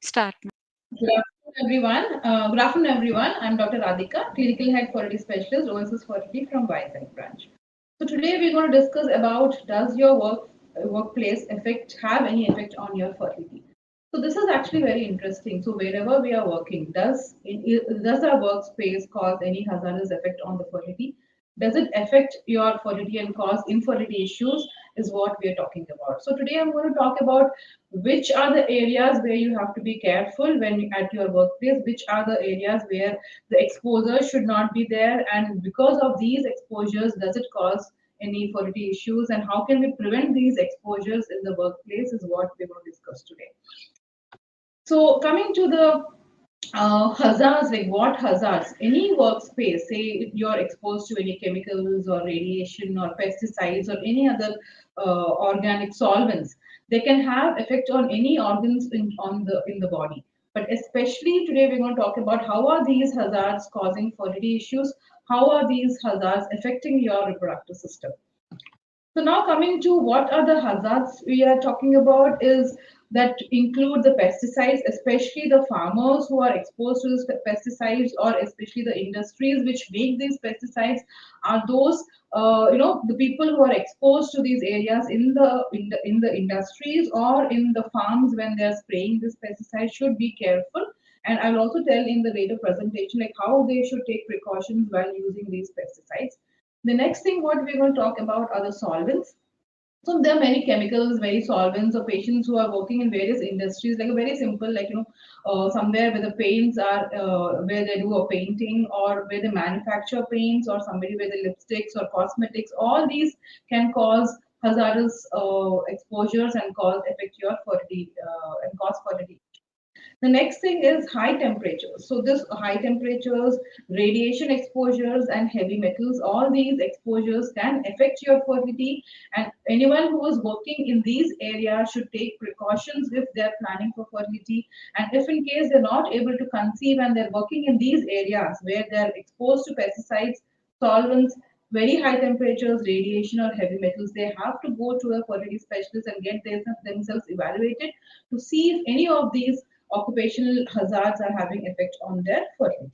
Start now. Good afternoon, everyone. I'm Dr. Radhika, Clinical Head Fertility Specialist, Oasis Fertility from Vizag branch. So today we're going to discuss about does your workplace have any effect on your fertility? So this is actually very interesting. So wherever we are working, does our workspace cause any hazardous effect on the fertility? Does it affect your fertility and cause infertility issues? Is what we are talking about. So today I'm going to talk about which are the areas where you have to be careful when at your workplace, which are the areas where the exposure should not be there, and because of these exposures, does it cause any fertility issues, and how can we prevent these exposures in the workplace is what we're going to discuss today. So coming to the hazards, like what hazards? Any workspace, say you're exposed to any chemicals or radiation or pesticides or any other organic solvents, they can have effect on any organs in the body. But especially today, we're going to talk about how are these hazards causing fertility issues? How are these hazards affecting your reproductive system? So now coming to what are the hazards we are talking about is that include the pesticides, especially the farmers who are exposed to these pesticides, or especially the industries which make these pesticides are those the people who are exposed to these areas in the industries or in the farms when they are spraying this pesticide should be careful. And I will also tell in the later presentation like how they should take precautions while using these pesticides. The next thing what we're going to talk about are the solvents. So there are many chemicals, very solvents, or patients who are working in various industries, like a very simple, somewhere where the paints are, where they do a painting, or where they manufacture paints, or somebody where the lipsticks or cosmetics. All these can cause hazardous exposures and cause affect your fertility and cause fertility. The next thing is high temperatures. So this high temperatures, radiation exposures, and heavy metals, all these exposures can affect your fertility. And anyone who is working in these areas should take precautions if they're planning for fertility. And if in case they're not able to conceive and they're working in these areas where they're exposed to pesticides, solvents, very high temperatures, radiation, or heavy metals, they have to go to a fertility specialist and get themselves evaluated to see if any of these occupational hazards are having effect on their fertility.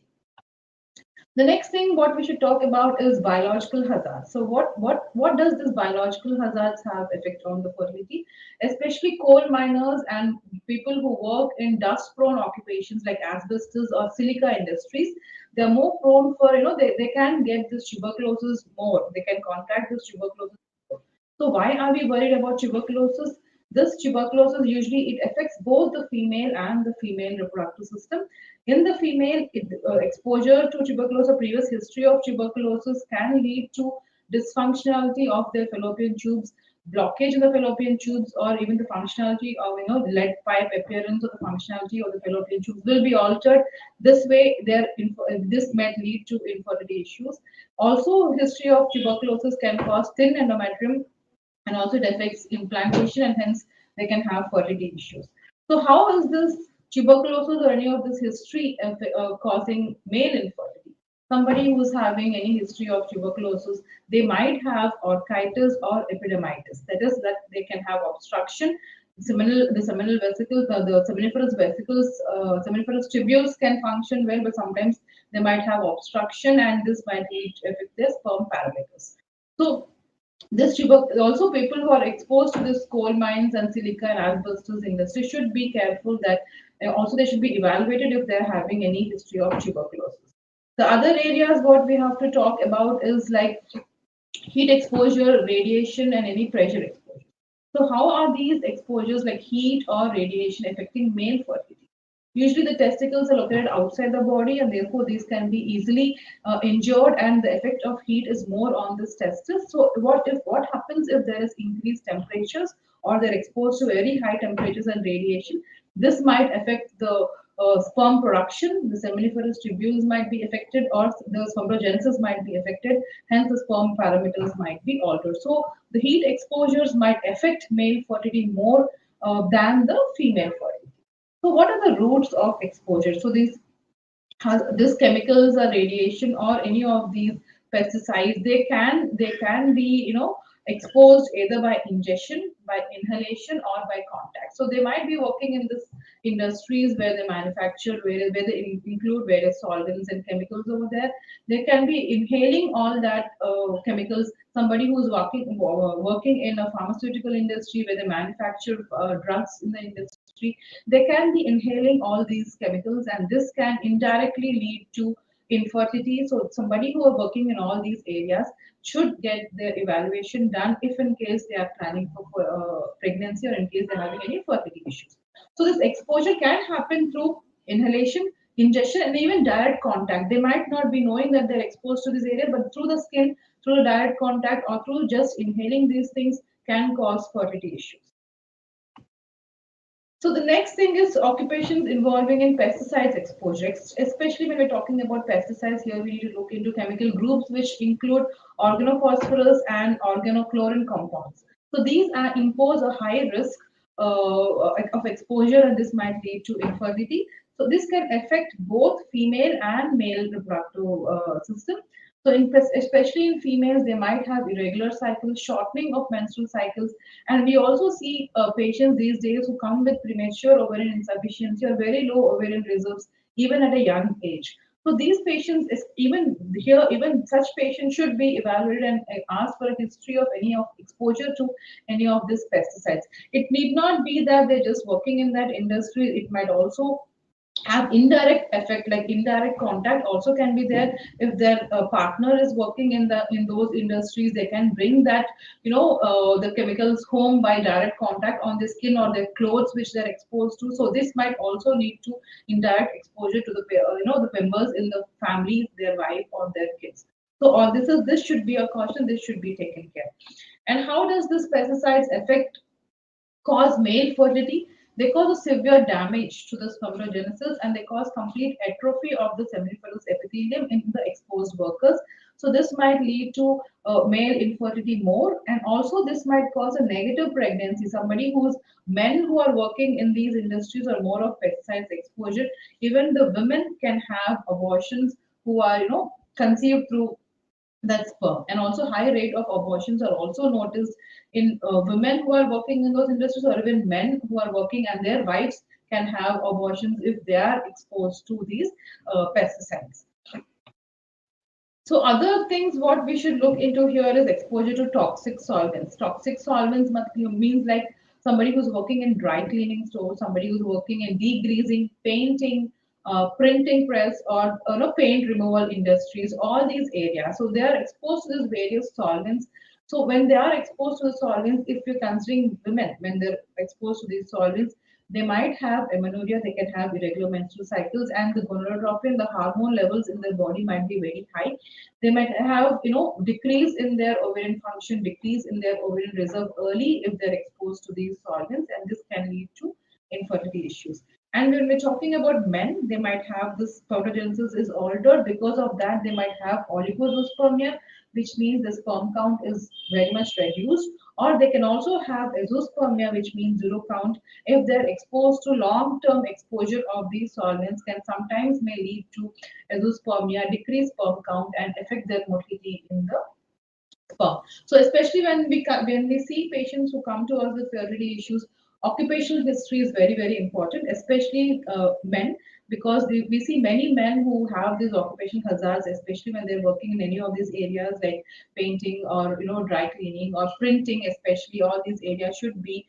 The next thing what we should talk about is biological hazards. So what does this biological hazards have effect on the fertility? Especially coal miners and people who work in dust prone occupations like asbestos or silica industries, they're more prone for, they can get this tuberculosis more. They can contract this tuberculosis more. So why are we worried about tuberculosis? This tuberculosis usually it affects both the female and the female reproductive system. In the female, exposure to tuberculosis or previous history of tuberculosis can lead to dysfunctionality of their fallopian tubes, blockage in the fallopian tubes, or even the functionality of lead pipe appearance or the functionality of the fallopian tubes will be altered. This way, this might lead to infertility issues. Also, history of tuberculosis can cause thin endometrium and also it affects implantation and hence they can have fertility issues. So how is this tuberculosis or any of this history causing male infertility? Somebody who's having any history of tuberculosis, they might have orchitis or epidermitis. That is that they can have obstruction. The seminal vesicles, the seminiferous vesicles, seminiferous tubules can function well, but sometimes they might have obstruction and this might lead to affect their sperm parameters. So this also people who are exposed to this coal mines and silica and asbestos industry should be careful that also they should be evaluated if they're having any history of tuberculosis. The other areas what we have to talk about is like heat exposure, radiation, and any pressure exposure. So how are these exposures like heat or radiation affecting male fertility? Usually the testicles are located outside the body and therefore these can be easily injured and the effect of heat is more on this testis. So what happens if there is increased temperatures or they're exposed to very high temperatures and radiation? This might affect the sperm production, the seminiferous tubules might be affected or the spermatogenesis might be affected, hence the sperm parameters might be altered. So the heat exposures might affect male fertility more than the female fertility. So, what are the routes of exposure? So, these chemicals or radiation or any of these pesticides, they can be exposed either by ingestion, by inhalation, or by contact. So they might be working in this industries where they manufacture, where they include various solvents and chemicals over there. They can be inhaling all that chemicals. Somebody who's working in a pharmaceutical industry where they manufacture drugs in the industry, they can be inhaling all these chemicals, and this can indirectly lead to infertility. So somebody who are working in all these areas should get their evaluation done if in case they are planning for pregnancy or in case they're having any fertility issues. So this exposure can happen through inhalation, ingestion, and even direct contact. They might not be knowing that they're exposed to this area, but through the skin, through the direct contact, or through just inhaling these things can cause fertility issues. So the next thing is occupations involving in pesticides exposure. Especially when we're talking about pesticides, here we need to look into chemical groups which include organophosphorus and organochlorine compounds. So these are impose a high risk of exposure, and this might lead to infertility. So this can affect both female and male reproductive system. So, especially in females, they might have irregular cycles, shortening of menstrual cycles, and we also see patients these days who come with premature ovarian insufficiency or very low ovarian reserves, even at a young age. So these patients, is even here, even such patients should be evaluated and asked for a history of any of exposure to any of these pesticides. It need not be that they're just working in that industry. It might also have indirect effect, like indirect contact also can be there. If their partner is working in those industries, they can bring that the chemicals home by direct contact on the skin or their clothes which they're exposed to. So this might also lead to indirect exposure to the the members in the family, their wife or their kids. So all this should be a caution, this should be taken care. And how does this pesticides affect cause male fertility? They cause a severe damage to the spermatogenesis, and they cause complete atrophy of the seminiferous epithelium in the exposed workers. So this might lead to male infertility more, and also this might cause a negative pregnancy. Somebody who's men who are working in these industries or more of pesticides exposure, even the women can have abortions who are conceived through that sperm. And also high rate of abortions are also noticed in women who are working in those industries, or even men who are working and their wives can have abortions if they are exposed to these pesticides. So other things what we should look into here is exposure to toxic solvents. Toxic solvents means like somebody who's working in dry cleaning stores, somebody who's working in degreasing, painting, printing press, or paint removal industries, all these areas. So they are exposed to these various solvents. So when they are exposed to the solvents, if you're considering women, when they're exposed to these solvents, they might have amenorrhea, they can have irregular menstrual cycles, and the gonadotropin, the hormone levels in their body might be very high. They might have, decrease in their ovarian function, decrease in their ovarian reserve early if they're exposed to these solvents, and this can lead to infertility issues. And when we're talking about men, they might have this spermatogenesis is altered. Because of that, they might have oligozoospermia, which means the sperm count is very much reduced. Or they can also have azoospermia, which means zero count. If they're exposed to long-term exposure of these solvents, can sometimes may lead to azoospermia, decreased sperm count, and affect their motility in the sperm. So especially when we see patients who come to us with fertility issues, occupational history is very important, especially men, because we see many men who have these occupational hazards, especially when they're working in any of these areas like painting or dry cleaning or printing. Especially all these areas should be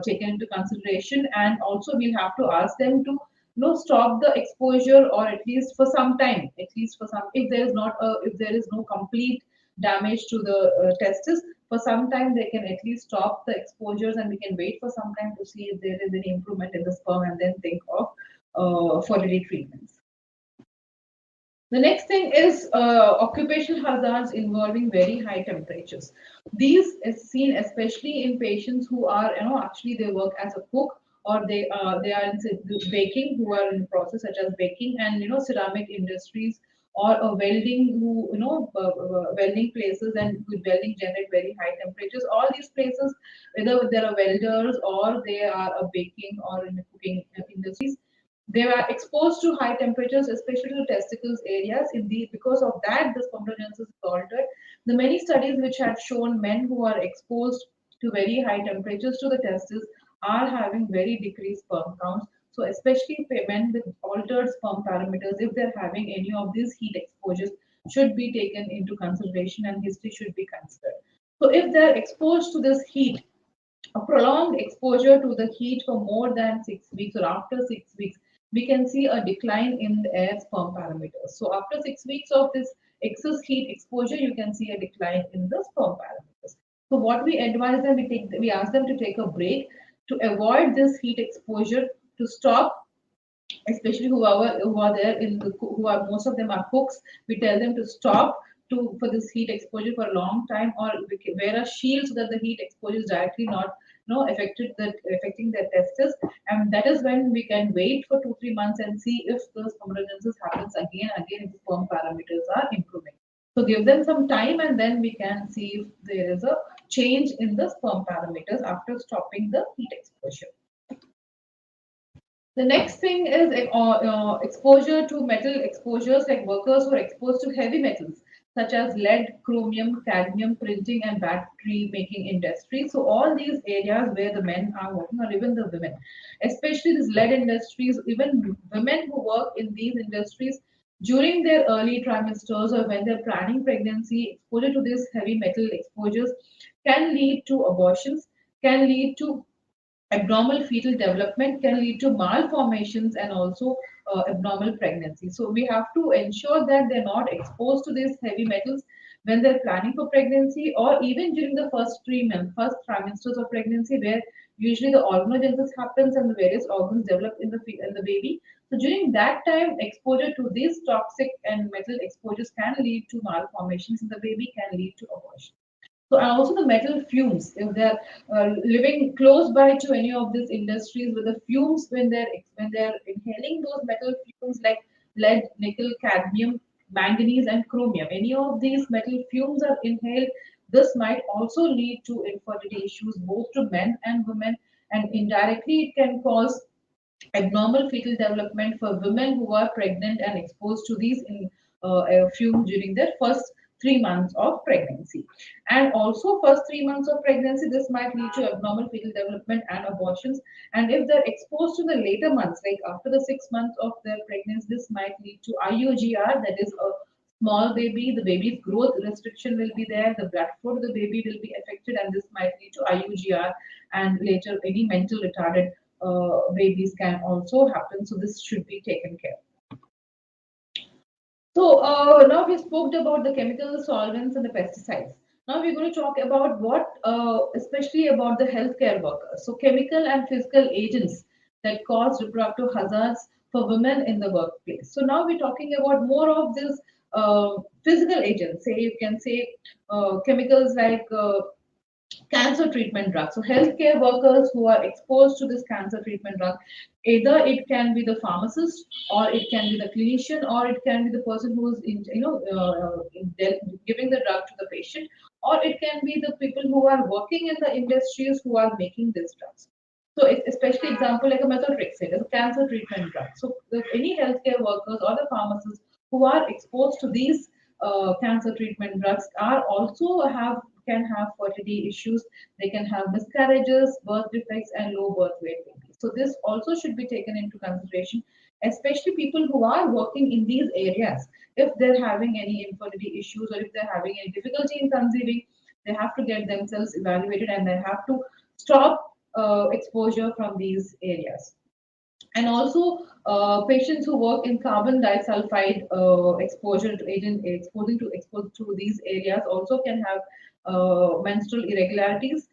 taken into consideration, and also we'll have to ask them to stop the exposure, or at least for some time, at least for some, if there is not a if there is no complete damage to the testis, for some time they can at least stop the exposures, and we can wait for some time to see if there is any improvement in the sperm, and then think of fertility treatments. The next thing is occupational hazards involving very high temperatures. These is seen especially in patients who are, actually they work as a cook, or they are in baking, who are in process such as baking, and ceramic industries, or a welding, who welding places, and with welding generate very high temperatures. All these places, whether they are welders or they are a baking or in the cooking industries, They were exposed to high temperatures, especially to testicles areas. In the because of that, the spermatogenesis is altered. The many studies which have shown men who are exposed to very high temperatures to the testes are having very decreased sperm counts. So, especially men with altered sperm parameters, if they're having any of these heat exposures, should be taken into consideration and history should be considered. So, if they're exposed to this heat, a prolonged exposure to the heat for more than 6 weeks or after 6 weeks, we can see a decline in the air sperm parameters. So after 6 weeks of this excess heat exposure, you can see a decline in the sperm parameters. So what we advise them, we ask them to take a break to avoid this heat exposure, to stop, especially who are there in the who are most of them are cooks. We tell them to stop to for this heat exposure for a long time, or wear a shield so that the heat exposure is directly not affecting their testes. And that is when we can wait for 2-3 months and see if the spermatogenesis happens again if the sperm parameters are improving. So give them some time and then we can see if there is a change in the sperm parameters after stopping the heat exposure. The next thing is exposure to metal exposures, like workers who are exposed to heavy metals such as lead, chromium, cadmium, printing, and battery making industry. So all these areas where the men are working, or even the women, especially these lead industries, even women who work in these industries during their early trimesters or when they're planning pregnancy, exposure to these heavy metal exposures can lead to abortions, can lead to abnormal fetal development, can lead to malformations and also abnormal pregnancy. So we have to ensure that they're not exposed to these heavy metals when they're planning for pregnancy, or even during the first 3 months, first trimesters of pregnancy, where usually the organogenesis happens and the various organs develop in in the baby. So during that time, exposure to these toxic and metal exposures can lead to malformations in the baby, can lead to abortion. So and also the metal fumes, if they're living close by to any of these industries with the fumes, when they're inhaling those metal fumes like lead, nickel, cadmium, manganese, and chromium, any of these metal fumes are inhaled. This might also lead to infertility issues both to men and women, and indirectly it can cause abnormal fetal development for women who are pregnant and exposed to these fumes during their first 3 months of pregnancy. And also, first 3 months of pregnancy, this might lead to abnormal fetal development and abortions. And if they're exposed to the later months, like after the 6 months of their pregnancy, this might lead to IUGR, that is a small baby, the baby's growth restriction will be there, the blood flow to the baby will be affected, and this might lead to IUGR, and later any mental retarded babies can also happen. So this should be taken care of. So now we spoke about the chemical solvents and the pesticides. Now we're going to talk about especially about the healthcare workers. So chemical and physical agents that cause reproductive hazards for women in the workplace. So now we're talking about more of this physical agents. Say you can say chemicals like cancer treatment drugs. So healthcare workers who are exposed to this cancer treatment drug, either it can be the pharmacist, or it can be the clinician, or it can be the person who is giving the drug to the patient, or it can be the people who are working in the industries who are making these drugs. So it's especially example like a methotrexate, a cancer treatment drug. So if any healthcare workers or the pharmacists who are exposed to these cancer treatment drugs are also have can have fertility issues. They can have miscarriages, birth defects, and low birth weight babies. So this also should be taken into consideration, especially people who are working in these areas. If they're having any infertility issues or if they're having any difficulty in conceiving, they have to get themselves evaluated and they have to stop exposure from these areas. And also patients who work in carbon disulfide exposure to agent exposed to these areas also can have menstrual irregularities.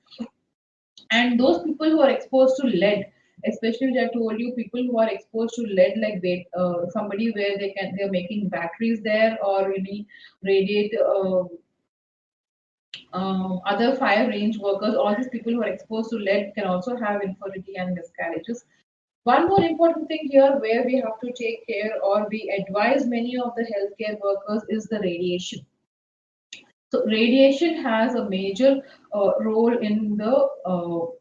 And those people who are exposed to lead, especially which I told you, people who are exposed to lead, like somebody where they're making batteries there, or any radiate other fire range workers, all these people who are exposed to lead can also have infertility and miscarriages. One more important thing here where we have to take care, or we advise many of the healthcare workers, is the radiation. So radiation has a major role in the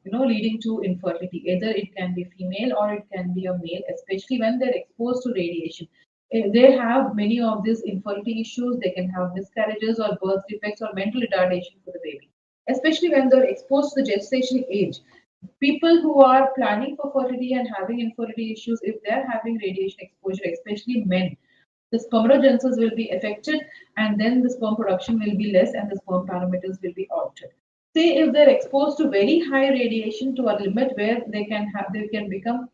leading to infertility. Either it can be female or it can be a male, especially when they're exposed to radiation. They have many of these infertility issues. They can have miscarriages or birth defects or mental retardation for the baby, especially when they're exposed to the gestation age. People who are planning for fertility and having infertility issues, if they're having radiation exposure, especially men, the spermatogenesis will be affected, and then the sperm production will be less and the sperm parameters will be altered. Say if they're exposed to very high radiation to a limit where they can become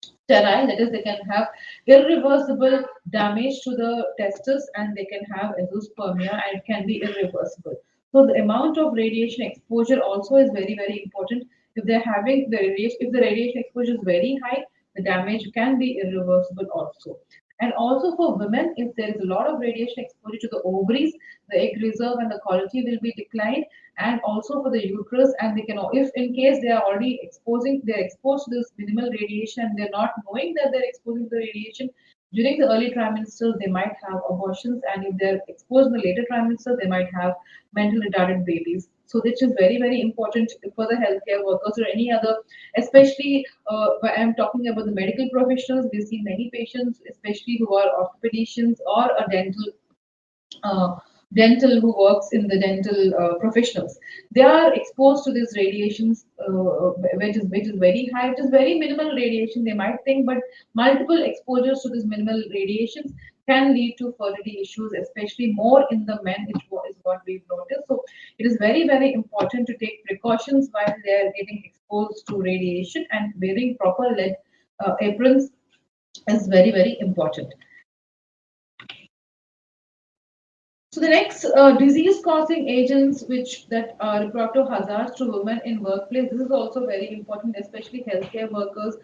sterile, that is, they can have irreversible damage to the testes and they can have azoospermia and it can be irreversible. So the amount of radiation exposure also is very, very important. If they're having the radiation, if the radiation exposure is very high, the damage can be irreversible also. And also for women, if there is a lot of radiation exposure to the ovaries, the egg reserve and the quality will be declined. And also for the uterus, and they can, if in case they are already they're exposed to this minimal radiation and they're not knowing that they're exposing the radiation during the early trimester, they might have abortions, and if they're exposed in the later trimester, they might have mental retarded babies. So this is very, very important for the healthcare workers or any other, especially when I'm talking about the medical professionals. We see many patients, especially who are orthopedicians or a uh, dental who works in the dental professionals. They are exposed to these radiations, which is very high. It is very minimal radiation, they might think, but multiple exposures to these minimal radiations can lead to fertility issues, especially more in the men, which is what we've noticed. So it is very, very important to take precautions while they are getting exposed to radiation, and wearing proper lead aprons is very, very important. So the next disease-causing agents, which that are reproductive hazards to women in workplace, this is also very important, especially healthcare workers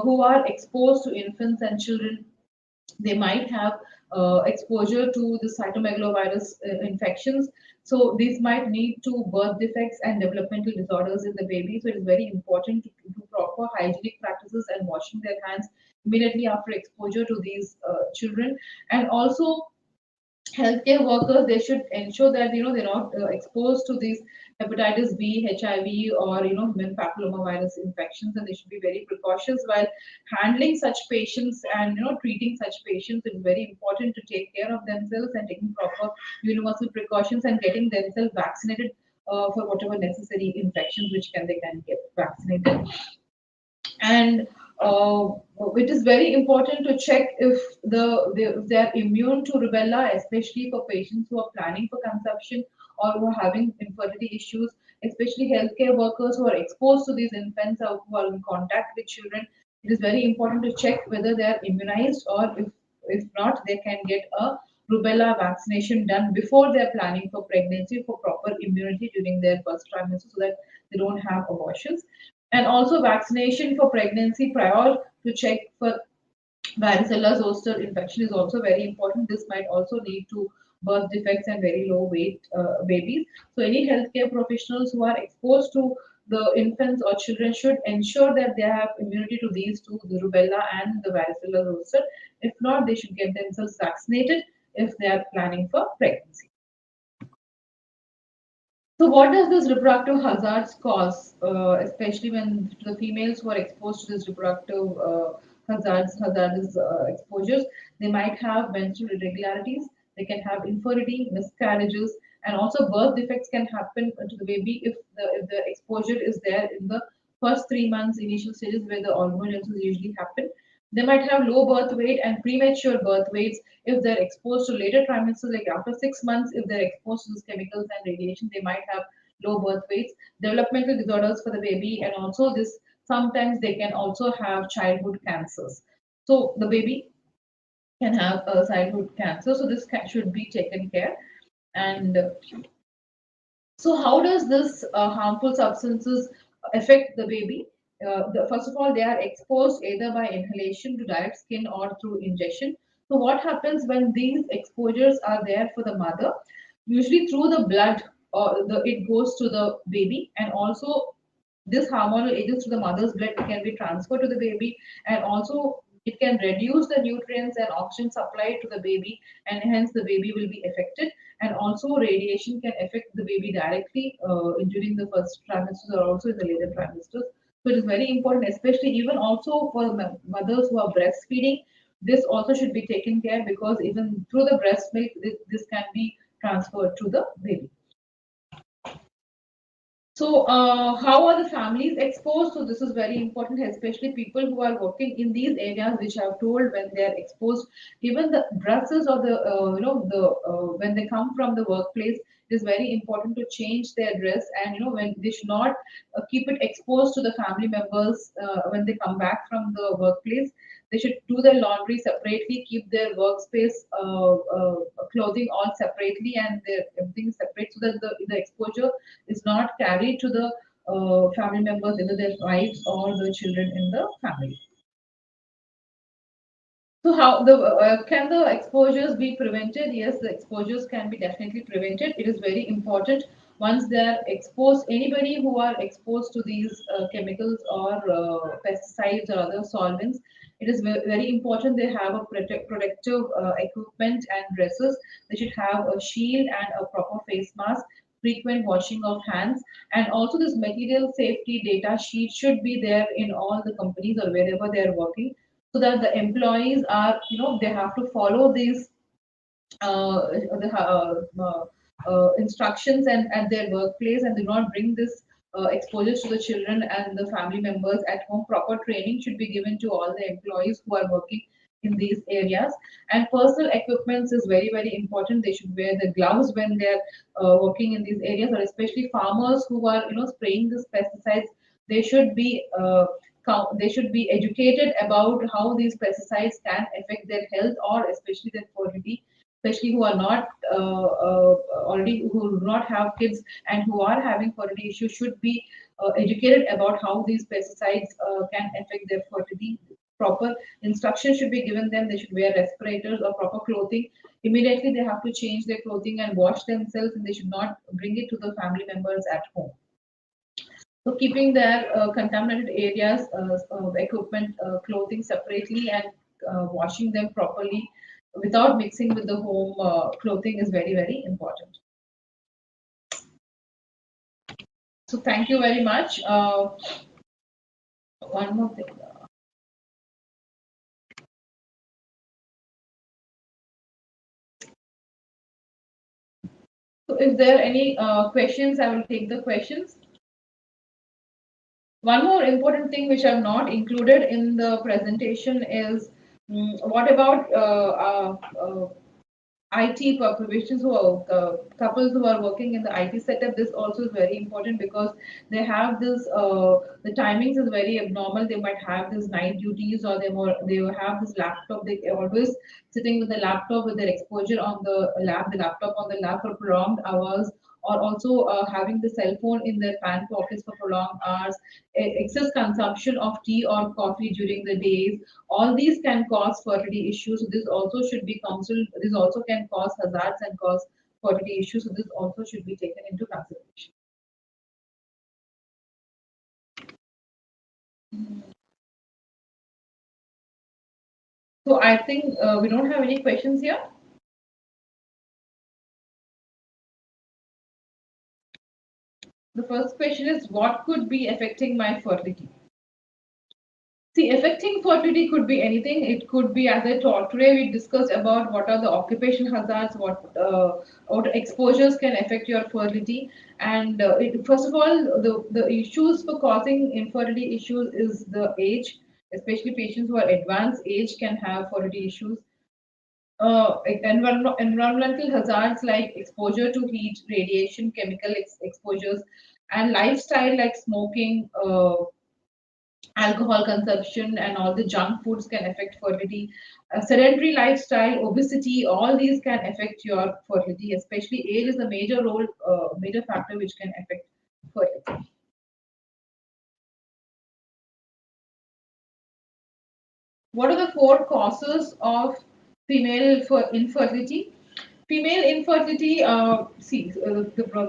who are exposed to infants and children. They might have exposure to the cytomegalovirus infections. So these might lead to birth defects and developmental disorders in the baby. So it is very important to do proper hygienic practices and washing their hands immediately after exposure to these children. And also healthcare workers, they should ensure that they're not exposed to these hepatitis B, HIV, or human papillomavirus infections, and they should be very precautious while handling such patients and treating such patients. It's very important to take care of themselves and taking proper universal precautions and getting themselves vaccinated for whatever necessary infections which they can get vaccinated. And it is very important to check if they're immune to rubella, especially for patients who are planning for conception or who are having infertility issues, especially healthcare workers who are exposed to these infants or who are in contact with children. It is very important to check whether they are immunized, or if not, they can get a rubella vaccination done before they're planning for pregnancy for proper immunity during their first trimester, so that they don't have abortions. And also vaccination for pregnancy prior to check for varicella zoster infection is also very important. This might also lead to birth defects and very low weight babies. So any healthcare professionals who are exposed to the infants or children should ensure that they have immunity to these two, the rubella and the varicella zoster. If not, they should get themselves vaccinated if they are planning for pregnancy. So, what does this reproductive hazards cause, especially when the females who are exposed to this reproductive hazardous exposures? They might have menstrual irregularities, they can have infertility, miscarriages, and also birth defects can happen to the baby if the exposure is there in the first 3 months initial stages where the organogenesis usually happen. They might have low birth weight and premature birth weights if they're exposed to later trimesters, like after 6 months, if they're exposed to these chemicals and radiation, they might have low birth weights, developmental disorders for the baby, and also this sometimes they can also have childhood cancers. So the baby can have a childhood cancer, so this should be taken care. And so, how does this harmful substances affect the baby? First of all, they are exposed either by inhalation to direct skin or through injection. So, what happens when these exposures are there for the mother? Usually, through the blood, it goes to the baby, and also this hormonal agents to the mother's blood can be transferred to the baby, and also It can reduce the nutrients and oxygen supply to the baby, and hence the baby will be affected. And also, radiation can affect the baby directly during the first trimesters or also in the later trimesters. So it is very important, especially even also for mothers who are breastfeeding. This also should be taken care, because even through the breast milk, this can be transferred to the baby. So, how are the families exposed? So, this is very important, especially people who are working in these areas, which I've told when they are exposed. Even the dresses or the the when they come from the workplace, it is very important to change their dress, and when they should not keep it exposed to the family members when they come back from the workplace. They should do their laundry separately, keep their workspace clothing all separately, and everything separate, so that the exposure is not carried to the family members, either their wives or the children in the family. So how the can the exposures be prevented? Yes, the exposures can be definitely prevented. It is very important. Once they are exposed, anybody who are exposed to these chemicals or pesticides or other solvents, it is very important they have a protective equipment and dresses. They should have a shield and a proper face mask, frequent washing of hands, and also this material safety data sheet should be there in all the companies or wherever they are working, so that the employees are, they have to follow these the instructions and at their workplace, and do not bring this exposures to the children and the family members at home. Proper training should be given to all the employees who are working in these areas. And personal equipments is very very important. They should wear the gloves when they're working in these areas, or especially farmers who are spraying these pesticides. They should be they should be educated about how these pesticides can affect their health, or especially their fertility, especially who are not already, who do not have kids and who are having fertility issues, should be educated about how these pesticides can affect their fertility. Proper instruction should be given them. They should wear respirators or proper clothing. Immediately they have to change their clothing and wash themselves, and they should not bring it to the family members at home. So keeping their contaminated areas, equipment, clothing separately, and washing them properly without mixing with the home clothing is very very important. So thank you very much. One more thing. So if there are any questions, I will take the questions. One more important thing which I've not included in the presentation is, what about IT populations, who are couples who are working in the IT setup. This also is very important, because they have this the timings is very abnormal. They might have this night duties, or they will have this laptop. They always sitting with the laptop with their exposure on the laptop on the lap for prolonged hours, or also having the cell phone in their pant pockets for prolonged hours, excess consumption of tea or coffee during the days. All these can cause fertility issues. So this also should be counseled. This also can cause hazards and cause fertility issues. So this also should be taken into consideration. So I think we don't have any questions here. The first question is, what could be affecting my fertility? See, affecting fertility could be anything. It could be, as I told today, we discussed about what are the occupation hazards, what exposures can affect your fertility. And first of all, the issues for causing infertility issues is the age, especially patients who are advanced age can have fertility issues. Environmental hazards like exposure to heat, radiation, chemical exposures, and lifestyle like smoking, alcohol consumption, and all the junk foods can affect fertility. Sedentary lifestyle, obesity, all these can affect your fertility. Especially age is a major factor which can affect fertility. What are the four causes of female infertility? Female infertility, the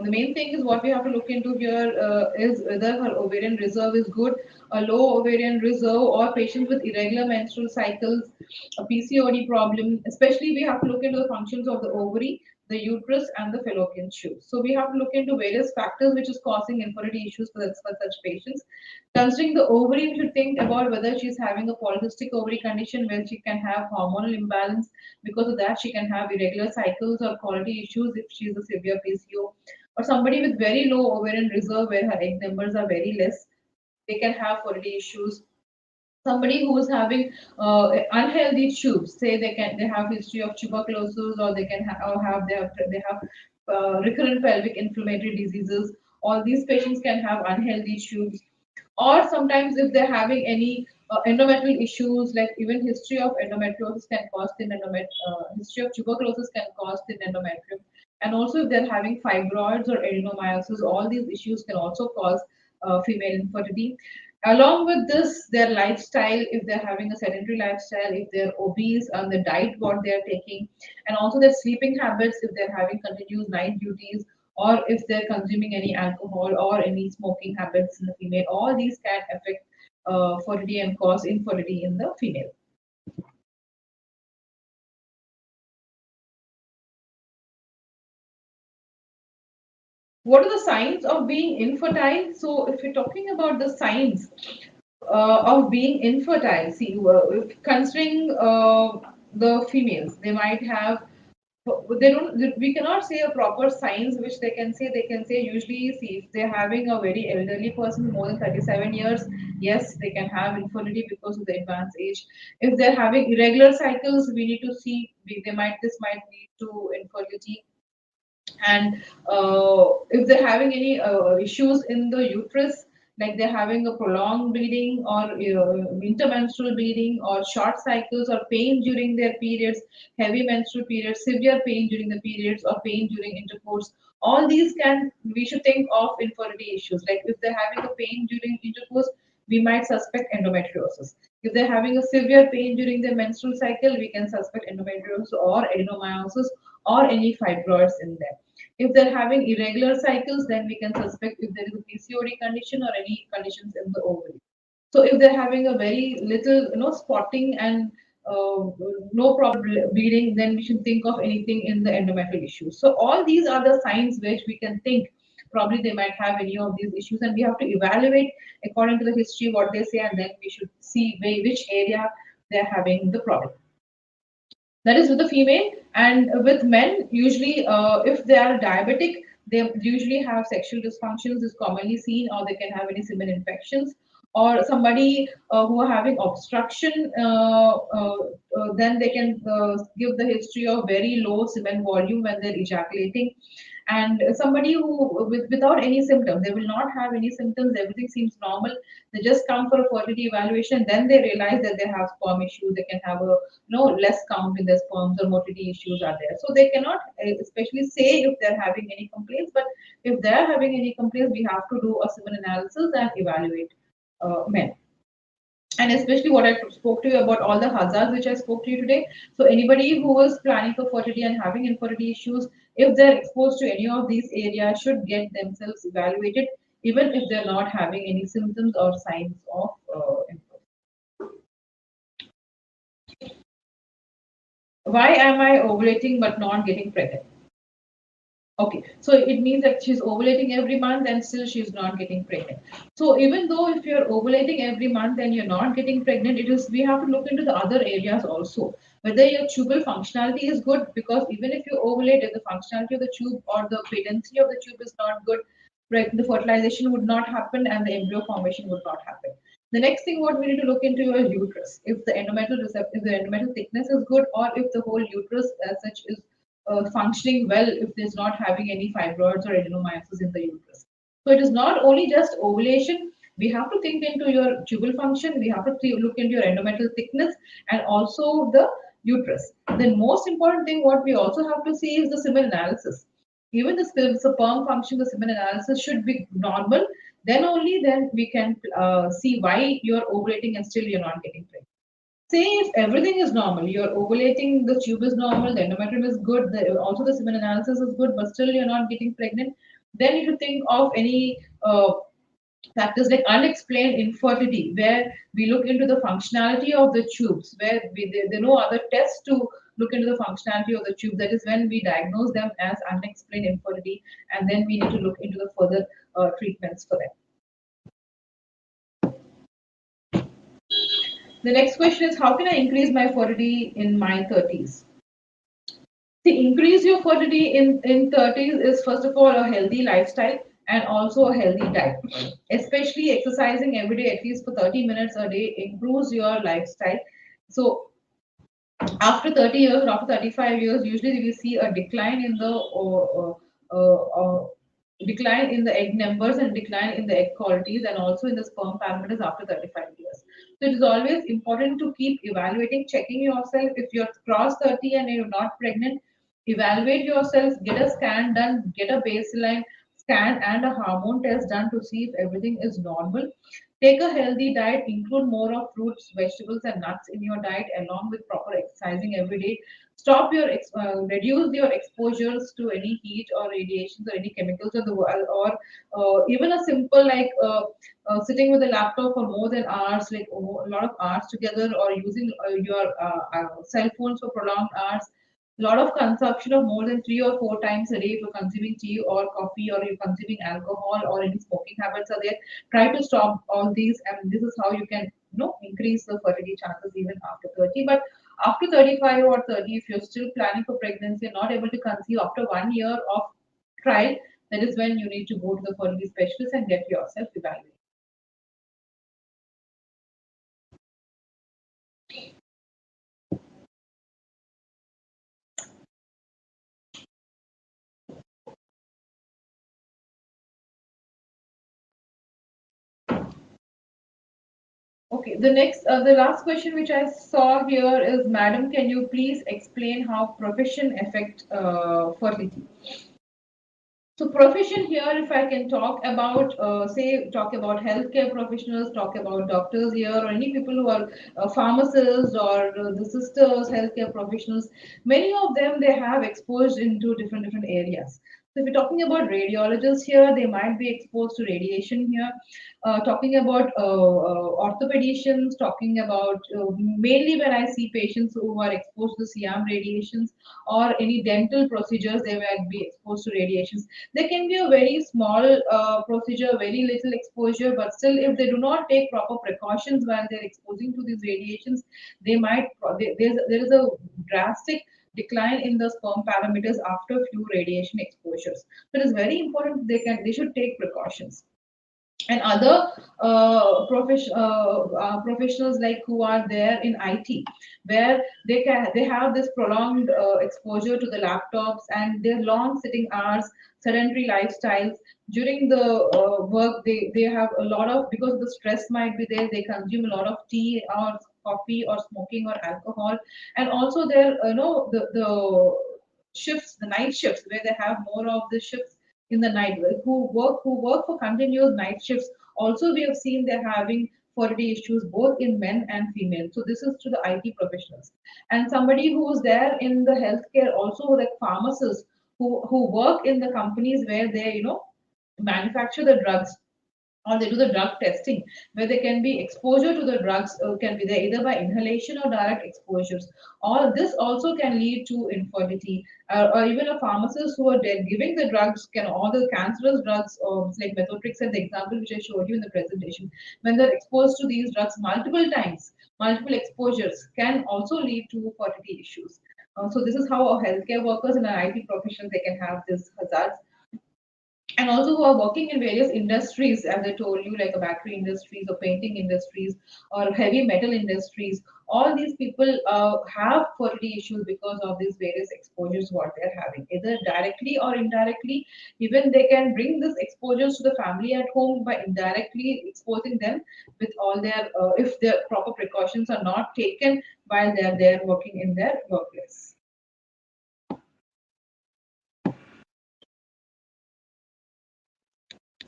main thing is what we have to look into here is whether her ovarian reserve is good, a low ovarian reserve, or patients with irregular menstrual cycles, a PCOD problem. Especially, we have to look into the functions of the ovary, the uterus, and the fallopian tube. So, we have to look into various factors which is causing infertility issues for such patients. Considering the ovary, we should think about whether she's having a polycystic ovary condition where she can have hormonal imbalance. Because of that, she can have irregular cycles or quality issues if she's a severe PCO. Or somebody with very low ovarian reserve where her egg numbers are very less, they can have fertility issues. Somebody who is having unhealthy tubes, say they have history of tuberculosis, or they can they have recurrent pelvic inflammatory diseases. All these patients can have unhealthy tubes. Or sometimes if they're having any endometrial issues, like even history of endometriosis can cause thin history of tuberculosis can cause thin endometrium. And also if they're having fibroids or adenomyosis, all these issues can also cause female infertility. Along with this, their lifestyle, if they're having a sedentary lifestyle, if they're obese, and the diet what they're taking, and also their sleeping habits, if they're having continuous night duties, or if they're consuming any alcohol or any smoking habits in the female, all these can affect fertility and cause infertility in the female. What are the signs of being infertile? So, if you're talking about the signs of being infertile, see, if considering the females, they might have, they don't, we cannot say a proper signs which they can say usually. See, if they're having a very elderly person more than 37 years, yes, they can have infertility because of the advanced age. If they're having irregular cycles, we need to see, they might, this might lead to infertility. And if they're having any issues in the uterus, like they're having a prolonged bleeding or intermenstrual bleeding or short cycles or pain during their periods, heavy menstrual periods, severe pain during the periods or pain during intercourse, all these can, we should think of infertility issues. Like if they're having a pain during intercourse, we might suspect endometriosis. If they're having a severe pain during their menstrual cycle, we can suspect endometriosis or adenomyosis or any fibroids in them. If they're having irregular cycles, then we can suspect if there is a PCOD condition or any conditions in the ovary. So if they're having a very little, spotting and no problem bleeding, then we should think of anything in the endometrial issues. So all these are the signs which we can think probably they might have any of these issues, and we have to evaluate according to the history what they say, and then we should see which area they're having the problem. That is with the female. And with men, usually if they are diabetic, they usually have sexual dysfunctions is commonly seen, or they can have any semen infections, or somebody who are having obstruction, then they can give the history of very low semen volume when they're ejaculating. And somebody who without any symptoms, they will not have any symptoms, everything seems normal, they just come for a fertility evaluation, then they realize that they have sperm issues, they can have a less count in their sperms, or motility issues are there. So they cannot especially say if they're having any complaints, but if they're having any complaints, we have to do a semen analysis and evaluate men. And especially what I spoke to you about, all the hazards which I spoke to you today. So anybody who is planning for fertility and having infertility issues, if they're exposed to any of these areas, should get themselves evaluated, even if they're not having any symptoms or signs of infertility. Why am I ovulating but not getting pregnant? Okay, so it means that she's ovulating every month and still she's not getting pregnant. So even though if you're ovulating every month and you're not getting pregnant, it is, we have to look into the other areas also. Whether your tubal functionality is good, because even if you ovulate, if the functionality of the tube or the patency of the tube is not good, the fertilization would not happen and the embryo formation would not happen. The next thing what we need to look into your uterus. If the endometrial receptor, if the endometrial thickness is good, or if the whole uterus as such is functioning well, if there's not having any fibroids or adenomyosis in the uterus. So it is not only just ovulation. We have to think into your tubal function. We have to look into your endometrial thickness and also the uterus. The most important thing what we also have to see is the semen analysis. Even the sperm function, the semen analysis should be normal. Then only then we can see why you're ovulating and still you're not getting pregnant. Say if everything is normal, you're ovulating, the tube is normal, the endometrium is good, also the semen analysis is good, but still you're not getting pregnant, then you should think of any factors like unexplained infertility, where we look into the functionality of the tubes, where there are no other tests to look into the functionality of the tube. That is when we diagnose them as unexplained infertility, and then we need to look into the further treatments for them. The next question is, how can I increase my fertility in my 30s? See, increase your fertility in 30s is first of all a healthy lifestyle and also a healthy diet. Especially exercising every day at least for 30 minutes a day improves your lifestyle. So after 30 years or after 35 years, usually we see a decline in the decline in the egg numbers and decline in the egg qualities and also in the sperm parameters after 35 years. So it is always important to keep evaluating, checking yourself. If you're cross 30 and you're not pregnant, evaluate yourself, get a scan done, get a baseline scan and a hormone test done to see if everything is normal. Take a healthy diet, include more of fruits, vegetables, and nuts in your diet, along with proper exercising every day. Reduce your exposures to any heat or radiations or any chemicals of the world, or even a simple like sitting with a laptop for more than hours, like a lot of hours together, or using your cell phones for prolonged hours. A lot of consumption of more than 3 or 4 times a day if you're consuming tea or coffee or you're consuming alcohol or any smoking habits are there. Try to stop all these, and this is how you can increase the fertility chances even after 30. But after 35 or 30, if you're still planning for pregnancy and not able to conceive after 1 year of trial, that is when you need to go to the fertility specialist and get yourself evaluated. Okay, the last question which I saw here is, Madam, can you please explain how profession affect fertility? So profession here, if I can talk about, talk about healthcare professionals, talk about doctors here, or any people who are pharmacists or the sisters, healthcare professionals, many of them, they have exposed into different areas. So if we're talking about radiologists here, they might be exposed to radiation here. Talking about orthopedicians, talking about mainly when I see patients who are exposed to CM radiations or any dental procedures, they might be exposed to radiations. There can be a very small procedure, very little exposure, but still, if they do not take proper precautions while they're exposing to these radiations, they might there is a drastic decline in the sperm parameters after few radiation exposures. So it is very important they should take precautions. And other professionals like who are there in IT, where they have this prolonged exposure to the laptops and their long sitting hours, sedentary lifestyles. During the work, they have a lot of, because the stress might be there, they consume a lot of tea or coffee or smoking or alcohol, and also their the shifts, the night shifts, where they have more of the shifts in the night, who work for continuous night shifts. Also, we have seen they're having fertility issues both in men and female. So this is to the IT professionals. And somebody who is there in the healthcare, also like pharmacists who work in the companies where they manufacture the drugs or they do the drug testing, where they can be exposure to the drugs, can be there either by inhalation or direct exposures. All this also can lead to infertility, or even a pharmacist who are there giving the drugs, can all the cancerous drugs, like methotrexate, the example which I showed you in the presentation, when they're exposed to these drugs multiple times, multiple exposures can also lead to fertility issues. So this is how our healthcare workers and our IT professionals, they can have this hazards. And also who are working in various industries, as I told you, like a battery industries or painting industries or heavy metal industries. All these people have fertility issues because of these various exposures what they're having, either directly or indirectly. Even they can bring this exposures to the family at home by indirectly exposing them with all their, if their proper precautions are not taken while they're there working in their workplace.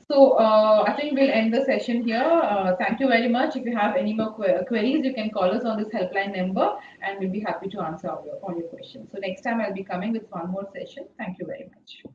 So I think we'll end the session here. Thank you very much. If you have any more queries, you can call us on this helpline number, and we'll be happy to answer all your questions. So next time I'll be coming with one more session. Thank you very much.